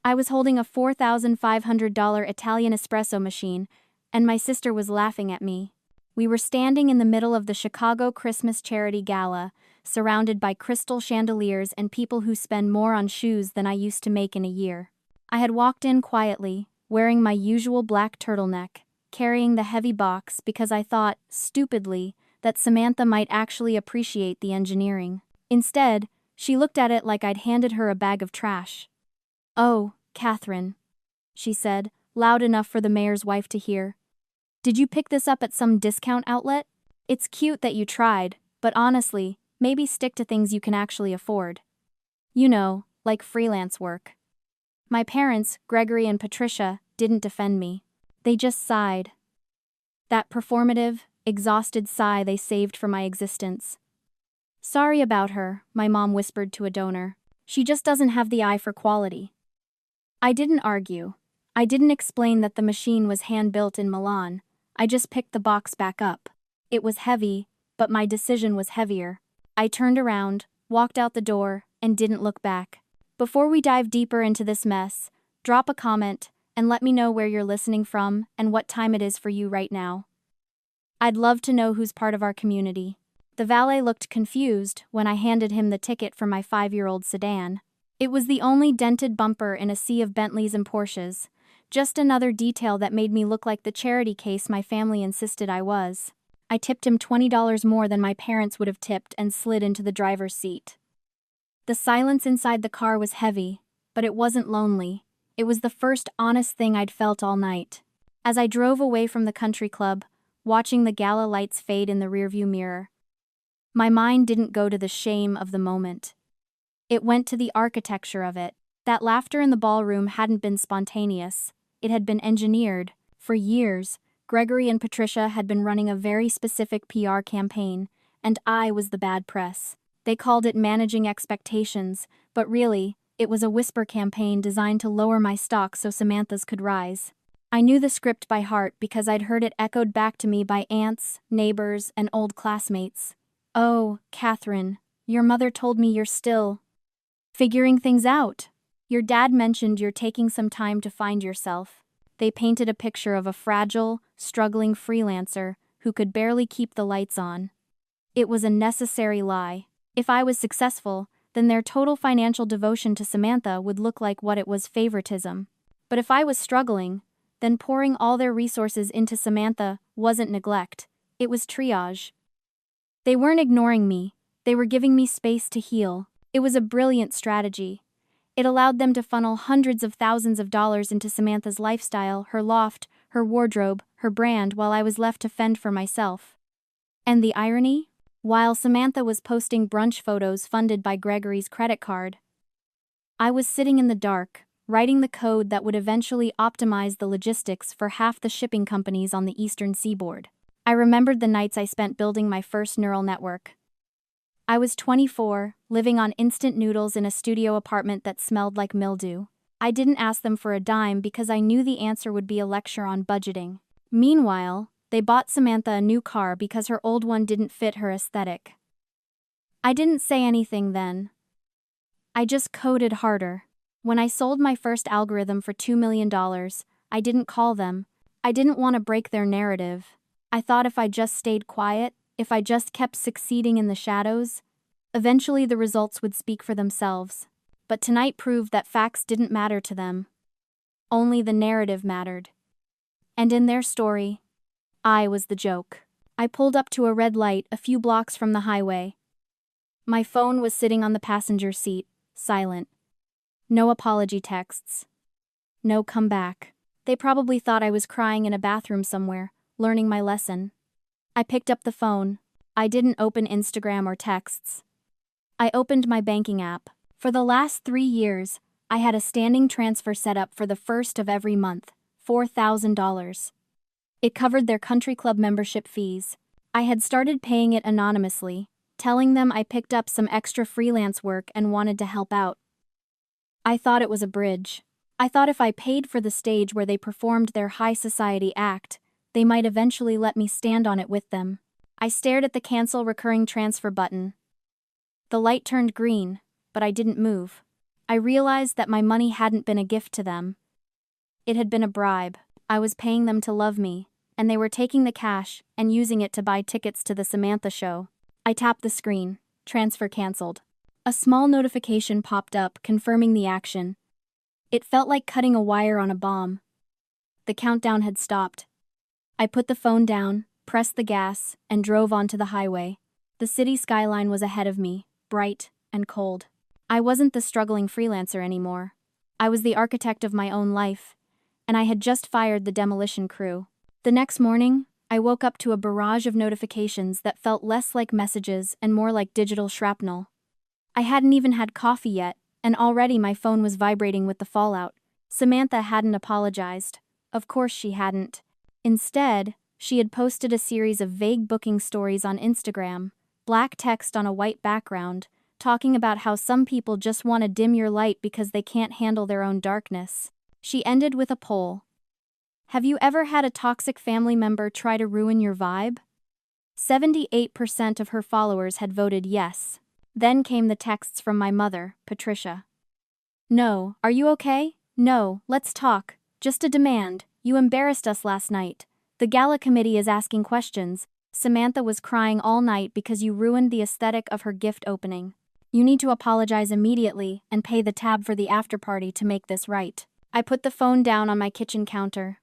I was holding a $4,500 Italian espresso machine, and my sister was laughing at me. We were standing in the middle of the Chicago Christmas Charity Gala, surrounded by crystal chandeliers and people who spend more on shoes than I used to make in a year. I had walked in quietly, wearing my usual black turtleneck, carrying the heavy box because I thought, stupidly, that Samantha might actually appreciate the engineering. Instead, she looked at it like I'd handed her a bag of trash. "Oh, Catherine," she said, loud enough for the mayor's wife to hear. "Did you pick this up at some discount outlet? It's cute that you tried, but honestly, maybe stick to things you can actually afford. You know, like freelance work." My parents, Gregory and Patricia, didn't defend me. They just sighed. That performative, exhausted sigh they saved for my existence. "Sorry about her," my mom whispered to a donor. "She just doesn't have the eye for quality." I didn't argue. I didn't explain that the machine was hand-built in Milan. I just picked the box back up. It was heavy, but my decision was heavier. I turned around, walked out the door, and didn't look back. Before we dive deeper into this mess, drop a comment and let me know where you're listening from and what time it is for you right now. I'd love to know who's part of our community. The valet looked confused when I handed him the ticket for my 5-year-old sedan. It was the only dented bumper in a sea of Bentleys and Porsches, just another detail that made me look like the charity case my family insisted I was. I tipped him $20 more than my parents would have tipped and slid into the driver's seat. The silence inside the car was heavy, but it wasn't lonely. It was the first honest thing I'd felt all night. As I drove away from the country club, watching the gala lights fade in the rearview mirror, my mind didn't go to the shame of the moment. It went to the architecture of it. That laughter in the ballroom hadn't been spontaneous. It had been engineered. For years, Gregory and Patricia had been running a very specific PR campaign, and I was the bad press. They called it managing expectations, but really, it was a whisper campaign designed to lower my stock so Samantha's could rise. I knew the script by heart because I'd heard it echoed back to me by aunts, neighbors, and old classmates. "Oh, Catherine, your mother told me you're still figuring things out. Your dad mentioned you're taking some time to find yourself." They painted a picture of a fragile, struggling freelancer who could barely keep the lights on. It was a necessary lie. If I was successful, then their total financial devotion to Samantha would look like what it was: favoritism. But if I was struggling, then pouring all their resources into Samantha wasn't neglect, it was triage. They weren't ignoring me, they were giving me space to heal. It was a brilliant strategy. It allowed them to funnel hundreds of thousands of dollars into Samantha's lifestyle, her loft, her wardrobe, her brand, while I was left to fend for myself. And the irony? While Samantha was posting brunch photos funded by Gregory's credit card, I was sitting in the dark, writing the code that would eventually optimize the logistics for half the shipping companies on the eastern seaboard. I remembered the nights I spent building my first neural network. I was 24, living on instant noodles in a studio apartment that smelled like mildew. I didn't ask them for a dime because I knew the answer would be a lecture on budgeting. Meanwhile, they bought Samantha a new car because her old one didn't fit her aesthetic. I didn't say anything then. I just coded harder. When I sold my first algorithm for $2 million, I didn't call them. I didn't want to break their narrative. I thought if I just stayed quiet, if I just kept succeeding in the shadows, eventually the results would speak for themselves. But tonight proved that facts didn't matter to them. Only the narrative mattered. And in their story, I was the joke. I pulled up to a red light a few blocks from the highway. My phone was sitting on the passenger seat, silent. No apology texts. No comeback. They probably thought I was crying in a bathroom somewhere, learning my lesson. I picked up the phone. I didn't open Instagram or texts. I opened my banking app. For the last 3 years, I had a standing transfer set up for the first of every month, $4,000. It covered their country club membership fees. I had started paying it anonymously, telling them I picked up some extra freelance work and wanted to help out. I thought it was a bridge. I thought if I paid for the stage where they performed their high society act, they might eventually let me stand on it with them. I stared at the cancel recurring transfer button. The light turned green, but I didn't move. I realized that my money hadn't been a gift to them. It had been a bribe. I was paying them to love me, and they were taking the cash and using it to buy tickets to the Samantha show. I tapped the screen. Transfer cancelled. A small notification popped up confirming the action. It felt like cutting a wire on a bomb. The countdown had stopped. I put the phone down, pressed the gas, and drove onto the highway. The city skyline was ahead of me, bright and cold. I wasn't the struggling freelancer anymore. I was the architect of my own life, and I had just fired the demolition crew. The next morning, I woke up to a barrage of notifications that felt less like messages and more like digital shrapnel. I hadn't even had coffee yet, and already my phone was vibrating with the fallout. Samantha hadn't apologized. Of course she hadn't. Instead, she had posted a series of vague booking stories on Instagram, black text on a white background, talking about how some people just want to dim your light because they can't handle their own darkness. She ended with a poll. Have you ever had a toxic family member try to ruin your vibe? 78% of her followers had voted yes. Then came the texts from my mother, Patricia. No, are you okay? No, let's talk. Just a demand. You embarrassed us last night. The gala committee is asking questions. Samantha was crying all night because you ruined the aesthetic of her gift opening. You need to apologize immediately and pay the tab for the after-party to make this right. I put the phone down on my kitchen counter.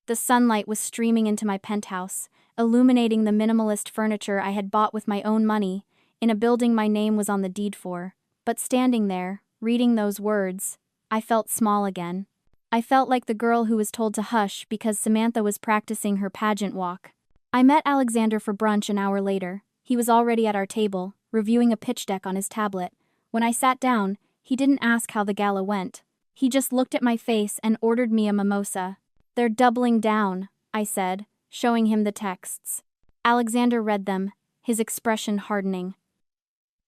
The sunlight was streaming into my penthouse, illuminating the minimalist furniture I had bought with my own money, in a building my name was on the deed for. But standing there, reading those words, I felt small again. I felt like the girl who was told to hush because Samantha was practicing her pageant walk. I met Alexander for brunch an hour later. He was already at our table, reviewing a pitch deck on his tablet. When I sat down, he didn't ask how the gala went. He just looked at my face and ordered me a mimosa. They're doubling down, I said, showing him the texts. Alexander read them, his expression hardening.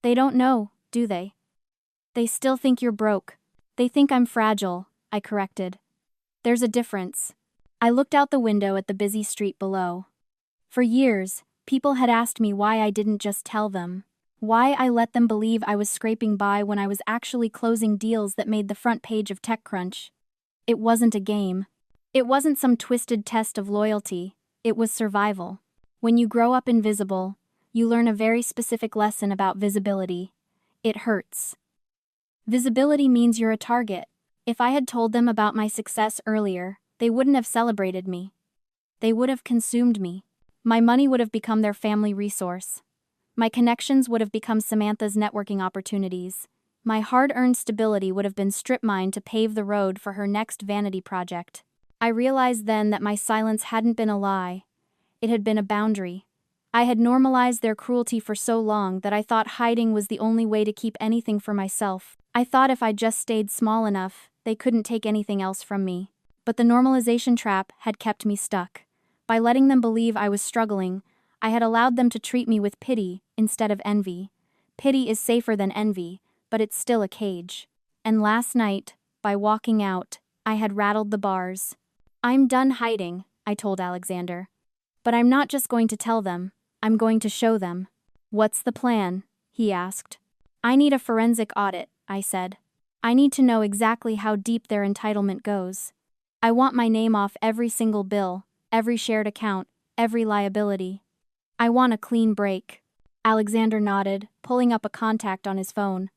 They don't know, do they? They still think you're broke. They think I'm fragile, I corrected. There's a difference. I looked out the window at the busy street below. For years, people had asked me why I didn't just tell them. Why I let them believe I was scraping by when I was actually closing deals that made the front page of TechCrunch. It wasn't a game. It wasn't some twisted test of loyalty. It was survival. When you grow up invisible, you learn a very specific lesson about visibility. It hurts. Visibility means you're a target. If I had told them about my success earlier, they wouldn't have celebrated me. They would have consumed me. My money would have become their family resource. My connections would have become Samantha's networking opportunities. My hard-earned stability would have been strip-mined to pave the road for her next vanity project. I realized then that my silence hadn't been a lie. It had been a boundary. I had normalized their cruelty for so long that I thought hiding was the only way to keep anything for myself. I thought if I just stayed small enough, they couldn't take anything else from me. But the normalization trap had kept me stuck. By letting them believe I was struggling, I had allowed them to treat me with pity instead of envy. Pity is safer than envy, but it's still a cage. And last night, by walking out, I had rattled the bars. I'm done hiding, I told Alexander. But I'm not just going to tell them, I'm going to show them. What's the plan? He asked. I need a forensic audit, I said. I need to know exactly how deep their entitlement goes. I want my name off every single bill, every shared account, every liability. I want a clean break. Alexander nodded, pulling up a contact on his phone.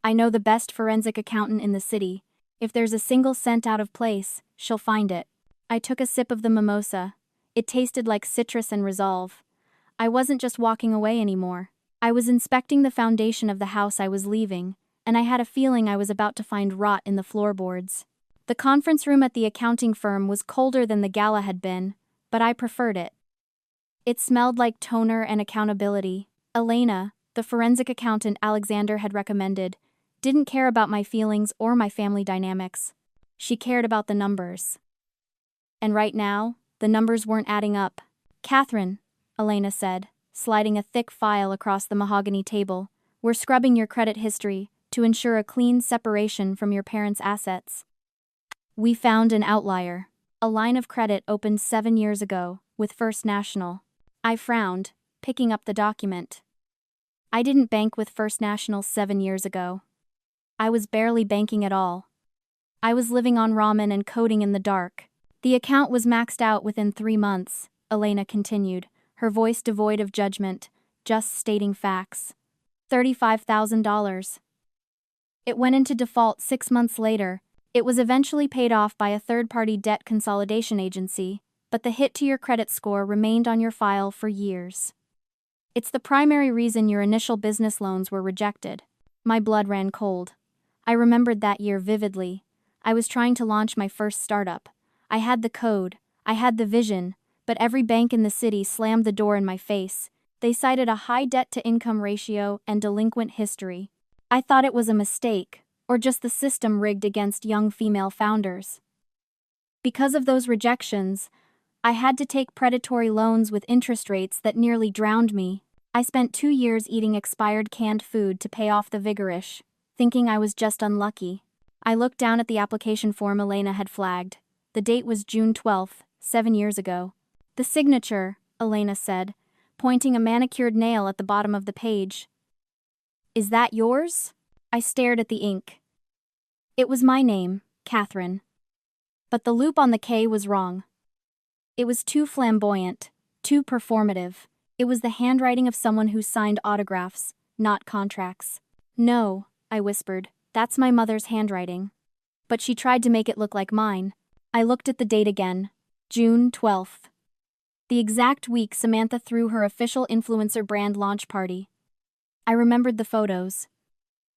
I know the best forensic accountant in the city. If there's a single cent out of place, she'll find it. I took a sip of the mimosa. It tasted like citrus and resolve. I wasn't just walking away anymore. I was inspecting the foundation of the house I was leaving, and I had a feeling I was about to find rot in the floorboards. The conference room at the accounting firm was colder than the gala had been, but I preferred it. It smelled like toner and accountability. Elena, the forensic accountant Alexander had recommended, didn't care about my feelings or my family dynamics. She cared about the numbers. And right now, the numbers weren't adding up. Catherine, Elena said, sliding a thick file across the mahogany table, we're scrubbing your credit history to ensure a clean separation from your parents' assets. We found an outlier. A line of credit opened 7 years ago, with First National. I frowned, picking up the document. I didn't bank with First National 7 years ago. I was barely banking at all. I was living on ramen and coding in the dark. The account was maxed out within 3 months, Elena continued, her voice devoid of judgment, just stating facts. $35,000. It went into default 6 months later. It was eventually paid off by a third-party debt consolidation agency, but the hit to your credit score remained on your file for years. It's the primary reason your initial business loans were rejected. My blood ran cold. I remembered that year vividly. I was trying to launch my first startup. I had the code, I had the vision, but every bank in the city slammed the door in my face. They cited a high debt-to-income ratio and delinquent history. I thought it was a mistake, or just the system rigged against young female founders. Because of those rejections, I had to take predatory loans with interest rates that nearly drowned me. I spent 2 years eating expired canned food to pay off the vigorish, thinking I was just unlucky. I looked down at the application form Elena had flagged. The date was June 12th, 7 years ago. The signature, Elena said, pointing a manicured nail at the bottom of the page. Is that yours? I stared at the ink. It was my name, Catherine. But the loop on the K was wrong. It was too flamboyant, too performative. It was the handwriting of someone who signed autographs, not contracts. No, I whispered, that's my mother's handwriting. But she tried to make it look like mine. I looked at the date again, June 12th. The exact week Samantha threw her official influencer brand launch party. I remembered the photos.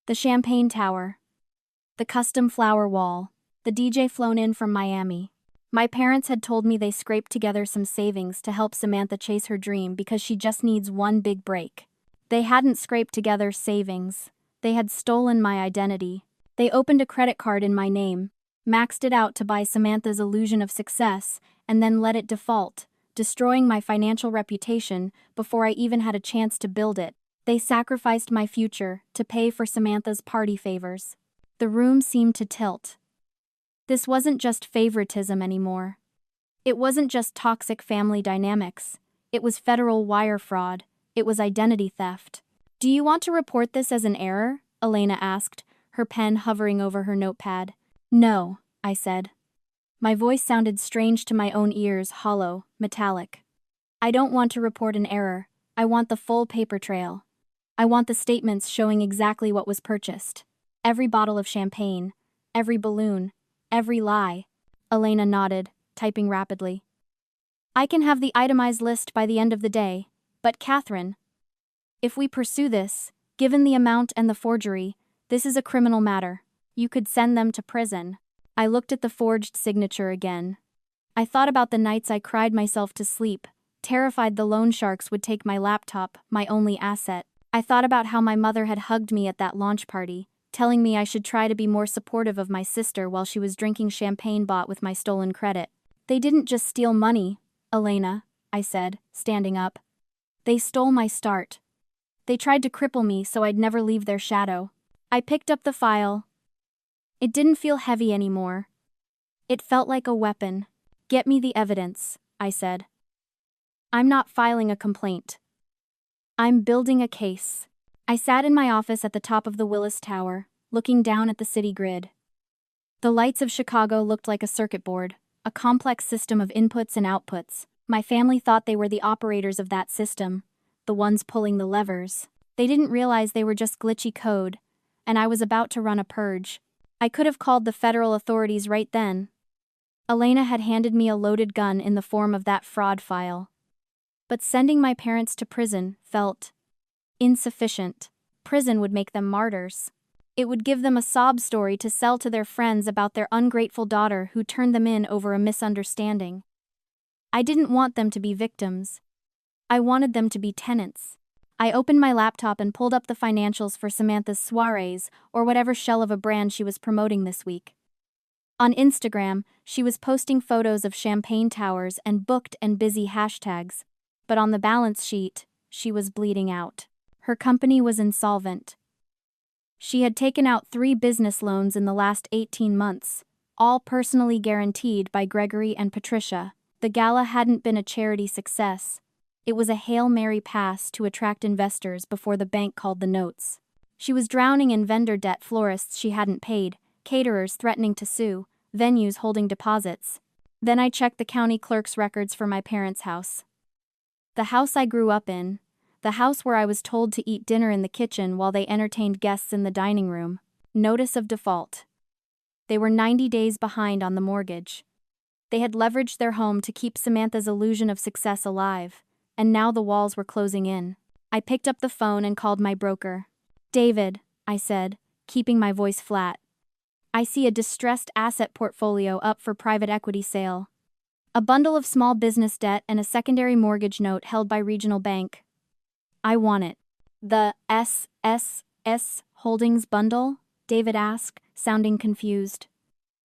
The champagne tower. The custom flower wall. The DJ flown in from Miami. My parents had told me they scraped together some savings to help Samantha chase her dream because she just needs one big break. They hadn't scraped together savings. They had stolen my identity. They opened a credit card in my name, maxed it out to buy Samantha's illusion of success, and then let it default, destroying my financial reputation before I even had a chance to build it. They sacrificed my future to pay for Samantha's party favors. The room seemed to tilt. This wasn't just favoritism anymore. It wasn't just toxic family dynamics. It was federal wire fraud. It was identity theft. Do you want to report this as an error? Elena asked, her pen hovering over her notepad. No, I said. My voice sounded strange to my own ears, hollow, metallic. I don't want to report an error. I want the full paper trail. I want the statements showing exactly what was purchased. Every bottle of champagne, every balloon, every lie. Elena nodded, typing rapidly. I can have the itemized list by the end of the day, but Catherine, if we pursue this, given the amount and the forgery, this is a criminal matter. You could send them to prison. I looked at the forged signature again. I thought about the nights I cried myself to sleep, terrified the loan sharks would take my laptop, my only asset. I thought about how my mother had hugged me at that launch party, telling me I should try to be more supportive of my sister while she was drinking champagne bought with my stolen credit. They didn't just steal money, Elena, I said, standing up. They stole my start. They tried to cripple me so I'd never leave their shadow. I picked up the file. It didn't feel heavy anymore. It felt like a weapon. Get me the evidence, I said. I'm not filing a complaint. I'm building a case. I sat in my office at the top of the Willis Tower, looking down at the city grid. The lights of Chicago looked like a circuit board, a complex system of inputs and outputs. My family thought they were the operators of that system, the ones pulling the levers. They didn't realize they were just glitchy code, and I was about to run a purge. I could have called the federal authorities right then. Elena had handed me a loaded gun in the form of that fraud file. But sending my parents to prison felt insufficient. Prison would make them martyrs. It would give them a sob story to sell to their friends about their ungrateful daughter who turned them in over a misunderstanding. I didn't want them to be victims. I wanted them to be tenants. I opened my laptop and pulled up the financials for Samantha's soirees, or whatever shell of a brand she was promoting this week. On Instagram, she was posting photos of champagne towers and booked and busy hashtags. But on the balance sheet, she was bleeding out. Her company was insolvent. She had taken out 3 business loans in the last 18 months, all personally guaranteed by Gregory and Patricia. The gala hadn't been a charity success. It was a Hail Mary pass to attract investors before the bank called the notes. She was drowning in vendor debt, florists she hadn't paid, caterers threatening to sue, venues holding deposits. Then I checked the county clerk's records for my parents' house. The house I grew up in. The house where I was told to eat dinner in the kitchen while they entertained guests in the dining room. Notice of default. They were 90 days behind on the mortgage. They had leveraged their home to keep Samantha's illusion of success alive, and now the walls were closing in. I picked up the phone and called my broker. "David," I said, keeping my voice flat. "I see a distressed asset portfolio up for private equity sale. A bundle of small business debt and a secondary mortgage note held by regional bank. I want it." "The S Holdings bundle?" David asked, sounding confused.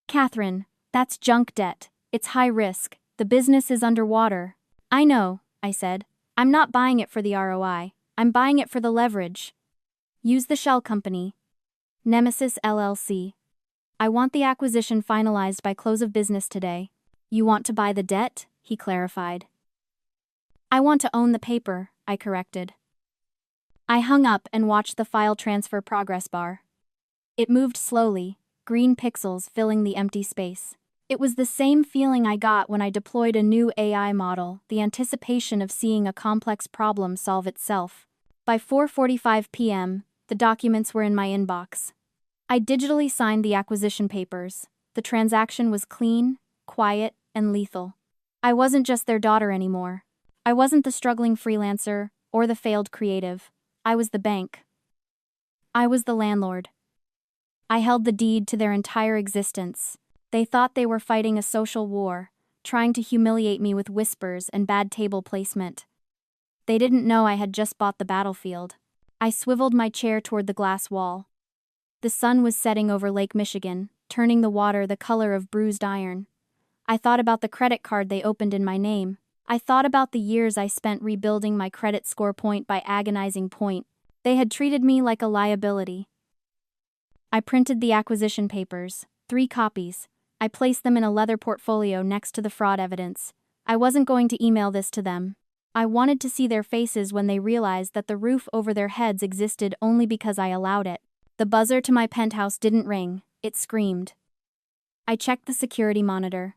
"Catherine, that's junk debt. It's high risk. The business is underwater." "I know," I said. "I'm not buying it for the ROI. I'm buying it for the leverage. Use the shell company. Nemesis LLC. I want the acquisition finalized by close of business today." "You want to buy the debt?" he clarified. "I want to own the paper," I corrected. I hung up and watched the file transfer progress bar. It moved slowly, green pixels filling the empty space. It was the same feeling I got when I deployed a new AI model, the anticipation of seeing a complex problem solve itself. By 4:45 p.m., the documents were in my inbox. I digitally signed the acquisition papers. The transaction was clean, quiet, and lethal. I wasn't just their daughter anymore. I wasn't the struggling freelancer or the failed creative. I was the bank. I was the landlord. I held the deed to their entire existence. They thought they were fighting a social war, trying to humiliate me with whispers and bad table placement. They didn't know I had just bought the battlefield. I swiveled my chair toward the glass wall. The sun was setting over Lake Michigan, turning the water the color of bruised iron. I thought about the credit card they opened in my name. I thought about the years I spent rebuilding my credit score point by agonizing point. They had treated me like a liability. I printed the acquisition papers, 3 copies. I placed them in a leather portfolio next to the fraud evidence. I wasn't going to email this to them. I wanted to see their faces when they realized that the roof over their heads existed only because I allowed it. The buzzer to my penthouse didn't ring, it screamed. I checked the security monitor.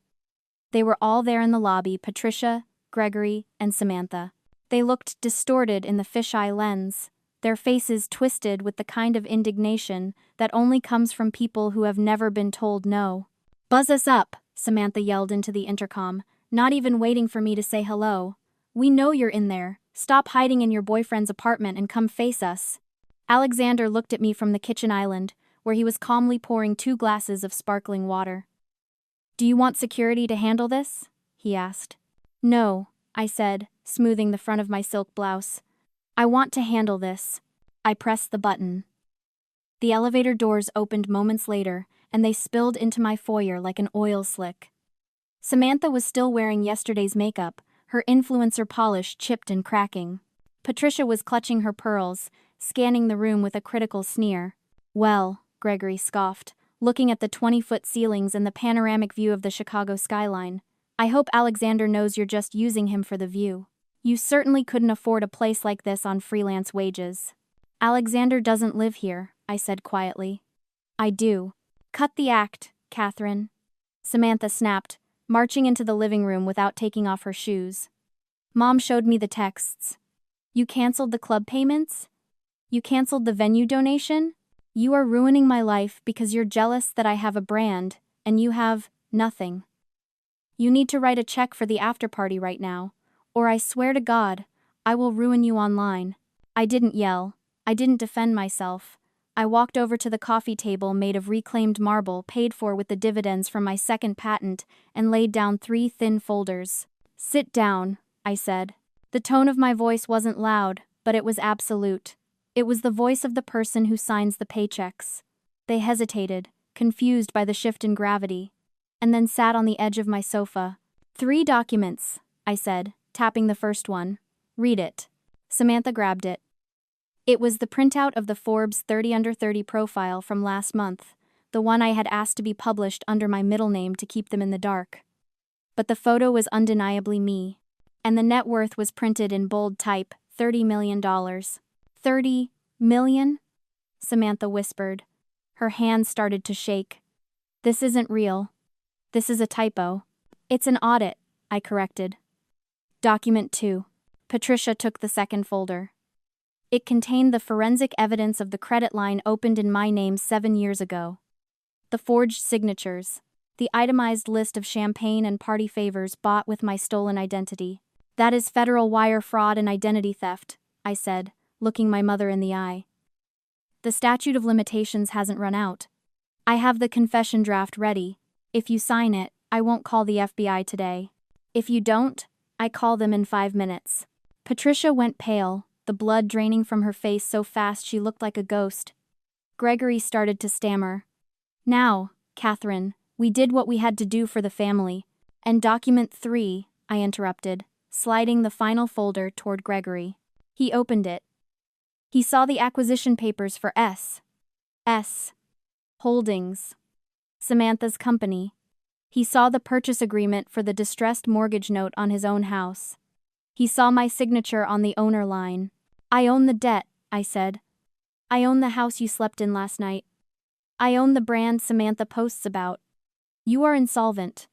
They were all there in the lobby: Patricia, Gregory, and Samantha. They looked distorted in the fisheye lens, their faces twisted with the kind of indignation that only comes from people who have never been told no. "Buzz us up," Samantha yelled into the intercom, not even waiting for me to say hello. "We know you're in there. Stop hiding in your boyfriend's apartment and come face us." Alexander looked at me from the kitchen island, where he was calmly pouring 2 glasses of sparkling water. "Do you want security to handle this?" he asked. "No," I said, smoothing the front of my silk blouse. "I want to handle this." I pressed the button. The elevator doors opened moments later, and they spilled into my foyer like an oil slick. Samantha was still wearing yesterday's makeup, her influencer polish chipped and cracking. Patricia was clutching her pearls, scanning the room with a critical sneer. "Well," Gregory scoffed, looking at the 20-foot ceilings and the panoramic view of the Chicago skyline, "I hope Alexander knows you're just using him for the view. You certainly couldn't afford a place like this on freelance wages." "Alexander doesn't live here," I said quietly. "I do." "Cut the act, Catherine," Samantha snapped, marching into the living room without taking off her shoes. Mom showed me the texts. "You canceled the club payments? You canceled the venue donation? You are ruining my life because you're jealous that I have a brand, and you have nothing. You need to write a check for the after-party right now, or I swear to God, I will ruin you online." I didn't yell. I didn't defend myself. I walked over to the coffee table made of reclaimed marble paid for with the dividends from my second patent and laid down 3 thin folders. "Sit down," I said. The tone of my voice wasn't loud, but it was absolute. It was the voice of the person who signs the paychecks. They hesitated, confused by the shift in gravity, and then sat on the edge of my sofa. "3 documents," I said, tapping the first one. "Read it." Samantha grabbed it. It was the printout of the Forbes 30 Under 30 profile from last month, the one I had asked to be published under my middle name to keep them in the dark. But the photo was undeniably me, and the net worth was printed in bold type, $30 million. $30 million? Samantha whispered. Her hands started to shake. This isn't real. This is a typo. It's an audit, I corrected. Document 2. Patricia took the second folder. It contained the forensic evidence of the credit line opened in my name 7 years ago. The forged signatures. The itemized list of champagne and party favors bought with my stolen identity. That is federal wire fraud and identity theft, I said, looking my mother in the eye. The statute of limitations hasn't run out. I have the confession draft ready. If you sign it, I won't call the FBI today. If you don't, I call them in 5 minutes. Patricia went pale, the blood draining from her face so fast she looked like a ghost. Gregory started to stammer. Now, Catherine, we did what we had to do for the family. And document 3, I interrupted, sliding the final folder toward Gregory. He opened it. He saw the acquisition papers for S. Holdings. Samantha's company. He saw the purchase agreement for the distressed mortgage note on his own house. He saw my signature on the owner line. I own the debt, I said. I own the house you slept in last night. I own the brand Samantha posts about. You are insolvent.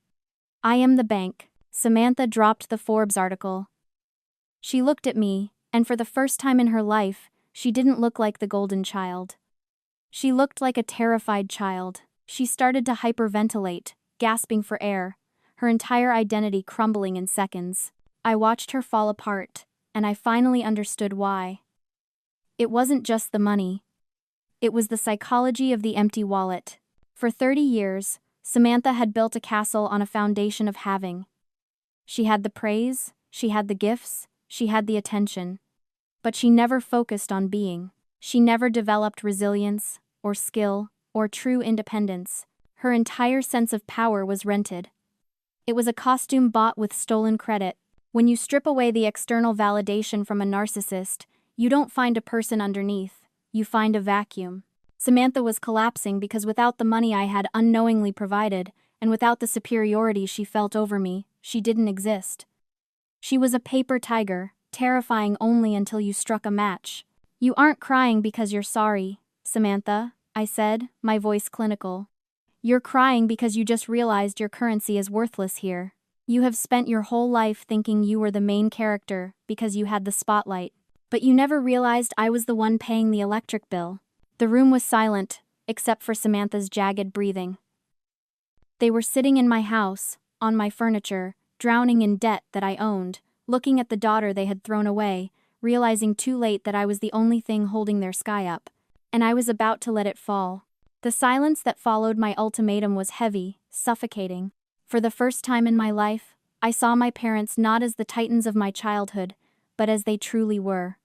I am the bank. Samantha dropped the Forbes article. She looked at me, and for the first time in her life, she didn't look like the golden child. She looked like a terrified child. She started to hyperventilate, gasping for air, her entire identity crumbling in seconds. I watched her fall apart, and I finally understood why. It wasn't just the money. It was the psychology of the empty wallet. For 30 years, Samantha had built a castle on a foundation of having. She had the praise, she had the gifts, she had the attention. But she never focused on being. She never developed resilience, or skill, or true independence. Her entire sense of power was rented. It was a costume bought with stolen credit. When you strip away the external validation from a narcissist, you don't find a person underneath, you find a vacuum. Samantha was collapsing because without the money I had unknowingly provided, and without the superiority she felt over me, she didn't exist. She was a paper tiger, terrifying only until you struck a match. You aren't crying because you're sorry, Samantha, I said, my voice clinical. You're crying because you just realized your currency is worthless here. You have spent your whole life thinking you were the main character because you had the spotlight. But you never realized I was the one paying the electric bill. The room was silent, except for Samantha's jagged breathing. They were sitting in my house, on my furniture, drowning in debt that I owned, looking at the daughter they had thrown away, realizing too late that I was the only thing holding their sky up. And I was about to let it fall. The silence that followed my ultimatum was heavy, suffocating. For the first time in my life, I saw my parents not as the titans of my childhood, but as they truly were.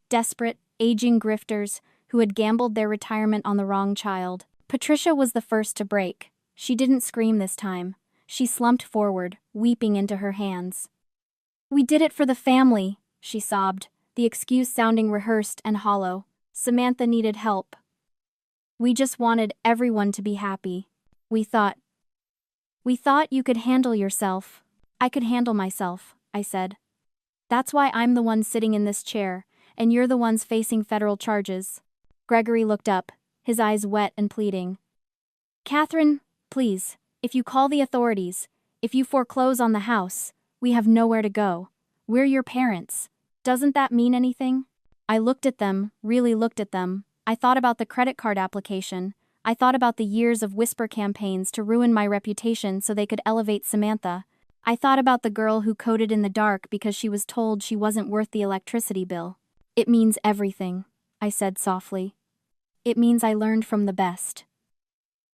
Desperate, aging grifters who had gambled their retirement on the wrong child. Patricia was the first to break. She didn't scream this time. She slumped forward, weeping into her hands. We did it for the family, she sobbed, the excuse sounding rehearsed and hollow. Samantha needed help. We just wanted everyone to be happy. We thought you could handle yourself. I could handle myself, I said. That's why I'm the one sitting in this chair, and you're the ones facing federal charges. Gregory looked up, his eyes wet and pleading. Catherine, please, if you call the authorities, if you foreclose on the house, we have nowhere to go. We're your parents. Doesn't that mean anything? I looked at them, really looked at them. I thought about the credit card application. I thought about the years of whisper campaigns to ruin my reputation so they could elevate Samantha. I thought about the girl who coded in the dark because she was told she wasn't worth the electricity bill. It means everything, I said softly. It means I learned from the best.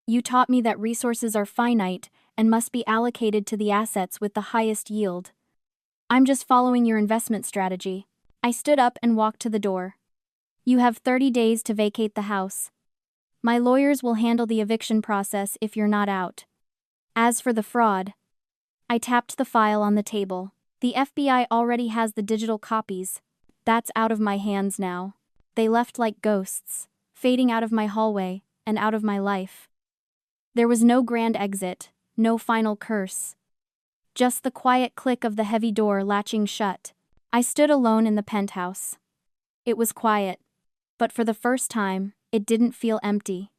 You taught me that resources are finite and must be allocated to the assets with the highest yield. I'm just following your investment strategy. I stood up and walked to the door. You have 30 days to vacate the house. My lawyers will handle the eviction process if you're not out. As for the fraud, I tapped the file on the table. The FBI already has the digital copies. That's out of my hands now. They left like ghosts, fading out of my hallway and out of my life. There was no grand exit, no final curse. Just the quiet click of the heavy door latching shut. I stood alone in the penthouse. It was quiet, but for the first time, It didn't feel empty.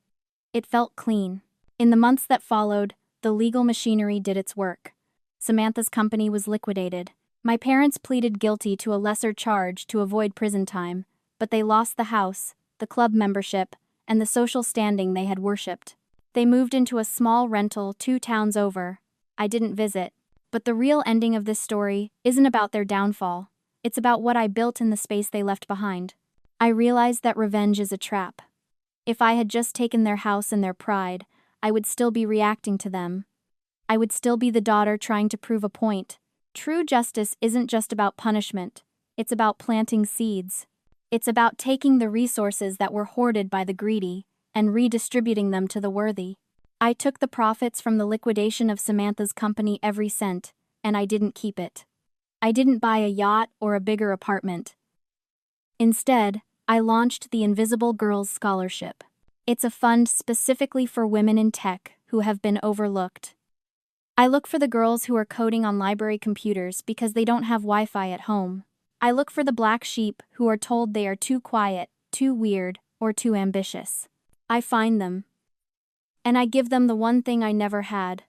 It felt clean. In the months that followed, the legal machinery did its work. Samantha's company was liquidated. My parents pleaded guilty to a lesser charge to avoid prison time, but they lost the house, the club membership, and the social standing they had worshipped. They moved into a small rental 2 towns over. I didn't visit. But the real ending of this story isn't about their downfall. It's about what I built in the space they left behind. I realized that revenge is a trap. If I had just taken their house and their pride, I would still be reacting to them. I would still be the daughter trying to prove a point. True justice isn't just about punishment. It's about planting seeds. It's about taking the resources that were hoarded by the greedy and redistributing them to the worthy. I took the profits from the liquidation of Samantha's company every cent, and I didn't keep it. I didn't buy a yacht or a bigger apartment. Instead, I launched the Invisible Girls Scholarship. It's a fund specifically for women in tech who have been overlooked. I look for the girls who are coding on library computers because they don't have Wi-Fi at home. I look for the black sheep who are told they are too quiet, too weird, or too ambitious. I find them. And I give them the one thing I never had: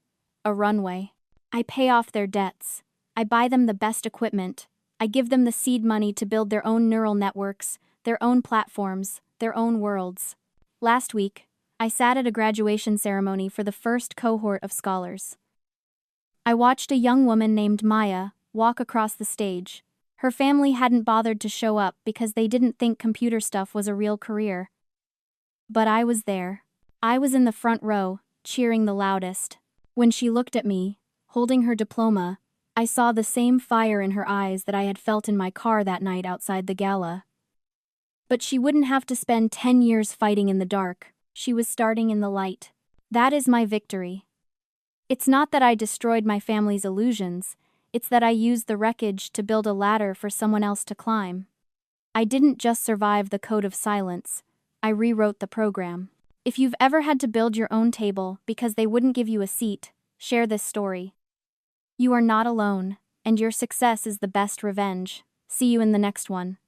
a runway. I pay off their debts. I buy them the best equipment. I give them the seed money to build their own neural networks, their own platforms, their own worlds. Last week, I sat at a graduation ceremony for the first cohort of scholars. I watched a young woman named Maya walk across the stage. Her family hadn't bothered to show up because they didn't think computer stuff was a real career. But I was there. I was in the front row, cheering the loudest. When she looked at me, holding her diploma, I saw the same fire in her eyes that I had felt in my car that night outside the gala. But she wouldn't have to spend 10 years fighting in the dark. She was starting in the light. That is my victory. It's not that I destroyed my family's illusions, it's that I used the wreckage to build a ladder for someone else to climb. I didn't just survive the code of silence, I rewrote the program. If you've ever had to build your own table because they wouldn't give you a seat, share this story. You are not alone, and your success is the best revenge. See you in the next one.